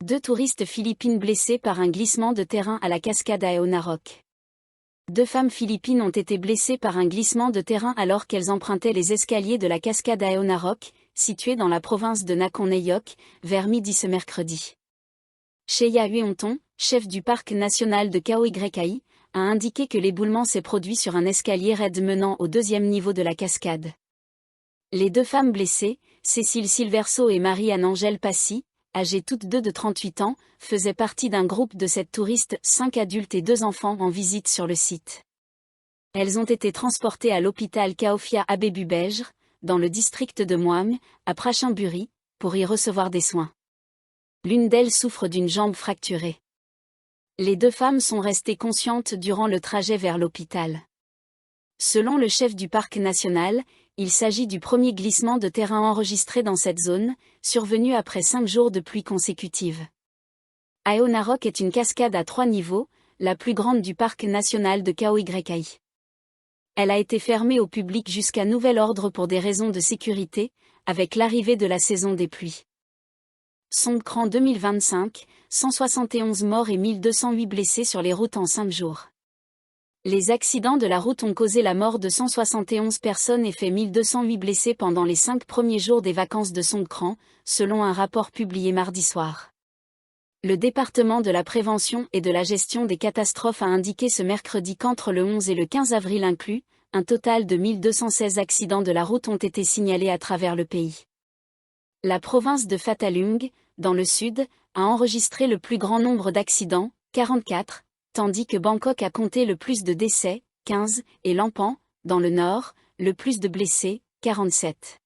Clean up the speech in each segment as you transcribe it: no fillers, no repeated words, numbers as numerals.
2 touristes philippines blessés par un glissement de terrain à la cascade Aonarok. 2 femmes philippines ont été blessées par un glissement de terrain alors qu'elles empruntaient les escaliers de la cascade Aonarok, située dans la province de Nakhon Nayok, vers midi ce mercredi. Cheya Huonton, chef du parc national de Khao Yai, a indiqué que l'éboulement s'est produit sur un escalier raide menant au 2e niveau de la cascade. Les 2 femmes blessées, Cécile Silverso et Marie-Anne-Angèle Passy, âgées toutes deux de 38 ans, faisaient partie d'un groupe de 7 touristes, 5 adultes et 2 enfants en visite sur le site. Elles ont été transportées à l'hôpital Kaofia Abébubègre, dans le district de Muang, à Prachinburi, pour y recevoir des soins. L'une d'elles souffre d'une jambe fracturée. Les 2 femmes sont restées conscientes durant le trajet vers l'hôpital. Selon le chef du parc national, il s'agit du premier glissement de terrain enregistré dans cette zone, survenu après 5 jours de pluie consécutive. Aonarok est une cascade à 3 niveaux, la plus grande du parc national de Khao Yai. Elle a été fermée au public jusqu'à nouvel ordre pour des raisons de sécurité, avec l'arrivée de la saison des pluies. Songkran 2025, 171 morts et 1208 blessés sur les routes en 5 jours. Les accidents de la route ont causé la mort de 171 personnes et fait 1208 blessés pendant les 5 premiers jours des vacances de Songkran, selon un rapport publié mardi soir. Le département de la prévention et de la gestion des catastrophes a indiqué ce mercredi qu'entre le 11 et le 15 avril inclus, un total de 1216 accidents de la route ont été signalés à travers le pays. La province de Phatthalung, dans le sud, a enregistré le plus grand nombre d'accidents, 44, tandis que Bangkok a compté le plus de décès, 15, et Lampan, dans le nord, le plus de blessés, 47.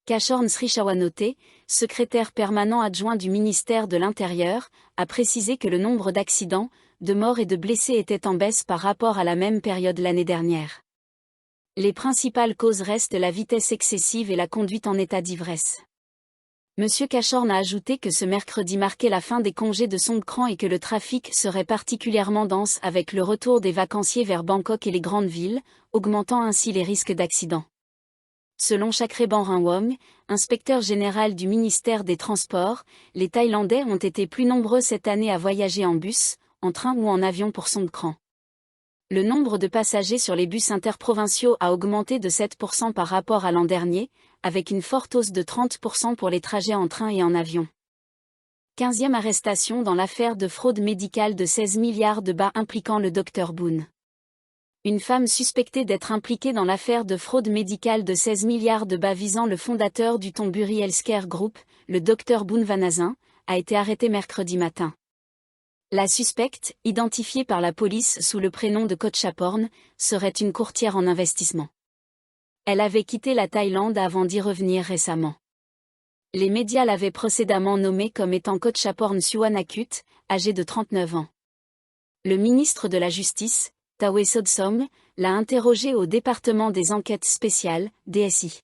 Kachorn Srichawanote, secrétaire permanent adjoint du ministère de l'Intérieur, a précisé que le nombre d'accidents, de morts et de blessés était en baisse par rapport à la même période l'année dernière. Les principales causes restent la vitesse excessive et la conduite en état d'ivresse. M. Kachorn a ajouté que ce mercredi marquait la fin des congés de Songkran et que le trafic serait particulièrement dense avec le retour des vacanciers vers Bangkok et les grandes villes, augmentant ainsi les risques d'accidents. Selon Chakreban Rinwong, inspecteur général du ministère des Transports, les Thaïlandais ont été plus nombreux cette année à voyager en bus, en train ou en avion pour Songkran. Le nombre de passagers sur les bus interprovinciaux a augmenté de 7% par rapport à l'an dernier, avec une forte hausse de 30% pour les trajets en train et en avion. 15e arrestation dans l'affaire de fraude médicale de 16 milliards de baht impliquant le Dr Boon. Une femme suspectée d'être impliquée dans l'affaire de fraude médicale de 16 milliards de baht visant le fondateur du Thonburi Healthcare Group, le Dr Boon Vanazin, a été arrêtée mercredi matin. La suspecte, identifiée par la police sous le prénom de Kotchaporn, serait une courtière en investissement. Elle avait quitté la Thaïlande avant d'y revenir récemment. Les médias l'avaient précédemment nommée comme étant Kotchaporn Suwanakut, âgée de 39 ans. Le ministre de la Justice, Tawe Sodsom, l'a interrogée au département des enquêtes spéciales, DSI.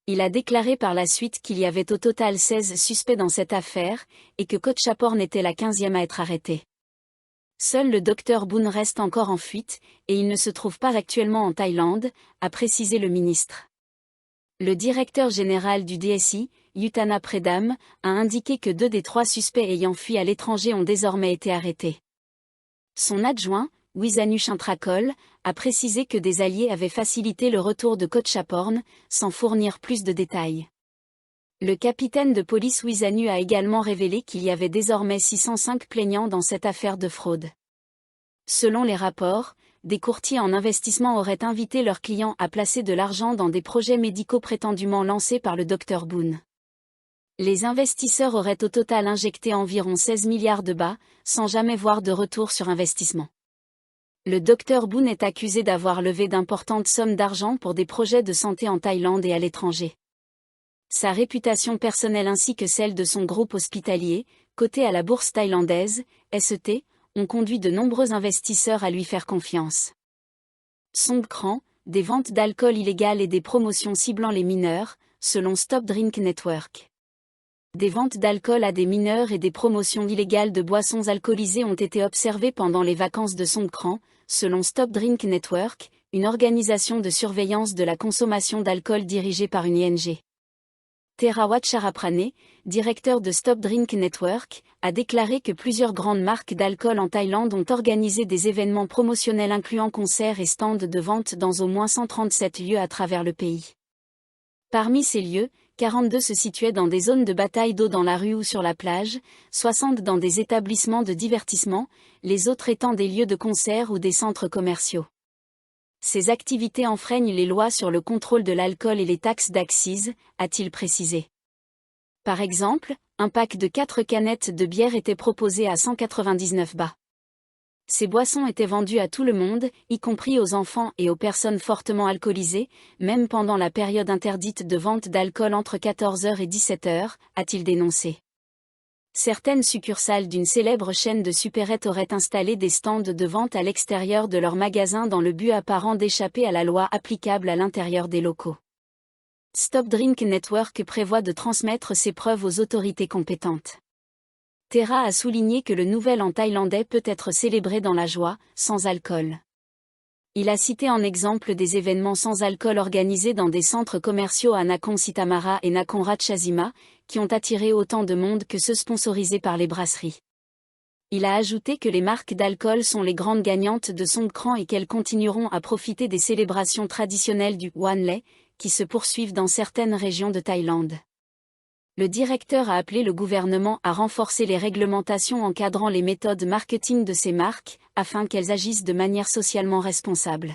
Il a déclaré par la suite qu'il y avait au total 16 suspects dans cette affaire, et que Kotchaporn était la 15e à être arrêtée. Seul le Dr Boon reste encore en fuite, et il ne se trouve pas actuellement en Thaïlande, a précisé le ministre. Le directeur général du DSI, Yutana Predam, a indiqué que 2 des 3 suspects ayant fui à l'étranger ont désormais été arrêtés. Son adjoint, Wisanu Chintrakol, a précisé que des alliés avaient facilité le retour de Kotchaporn, sans fournir plus de détails. Le capitaine de police Wisanu a également révélé qu'il y avait désormais 605 plaignants dans cette affaire de fraude. Selon les rapports, des courtiers en investissement auraient invité leurs clients à placer de l'argent dans des projets médicaux prétendument lancés par le Dr Boon. Les investisseurs auraient au total injecté environ 16 milliards de bahts, sans jamais voir de retour sur investissement. Le Dr Boon est accusé d'avoir levé d'importantes sommes d'argent pour des projets de santé en Thaïlande et à l'étranger. Sa réputation personnelle ainsi que celle de son groupe hospitalier, coté à la bourse thaïlandaise, SET, ont conduit de nombreux investisseurs à lui faire confiance. Songkran, des ventes d'alcool illégales et des promotions ciblant les mineurs, selon Stop Drink Network. Des ventes d'alcool à des mineurs et des promotions illégales de boissons alcoolisées ont été observées pendant les vacances de Songkran, selon Stop Drink Network, une organisation de surveillance de la consommation d'alcool dirigée par une ING. Theravada Charaprane, directeur de Stop Drink Network, a déclaré que plusieurs grandes marques d'alcool en Thaïlande ont organisé des événements promotionnels incluant concerts et stands de vente dans au moins 137 lieux à travers le pays. Parmi ces lieux, 42 se situaient dans des zones de bataille d'eau dans la rue ou sur la plage, 60 dans des établissements de divertissement, les autres étant des lieux de concert ou des centres commerciaux. Ces activités enfreignent les lois sur le contrôle de l'alcool et les taxes d'accise, a-t-il précisé. Par exemple, un pack de 4 canettes de bière était proposé à 199 bahts. Ces boissons étaient vendues à tout le monde, y compris aux enfants et aux personnes fortement alcoolisées, même pendant la période interdite de vente d'alcool entre 14h et 17h, a-t-il dénoncé. Certaines succursales d'une célèbre chaîne de supérettes auraient installé des stands de vente à l'extérieur de leurs magasins dans le but apparent d'échapper à la loi applicable à l'intérieur des locaux. Stop Drink Network prévoit de transmettre ces preuves aux autorités compétentes. Thera a souligné que le Nouvel An thaïlandais peut être célébré dans la joie, sans alcool. Il a cité en exemple des événements sans alcool organisés dans des centres commerciaux à Nakhon Sitamara et Nakhon Ratchasima, qui ont attiré autant de monde que ceux sponsorisés par les brasseries. Il a ajouté que les marques d'alcool sont les grandes gagnantes de Songkran et qu'elles continueront à profiter des célébrations traditionnelles du Wan Lé, qui se poursuivent dans certaines régions de Thaïlande. Le directeur a appelé le gouvernement à renforcer les réglementations encadrant les méthodes marketing de ces marques, afin qu'elles agissent de manière socialement responsable.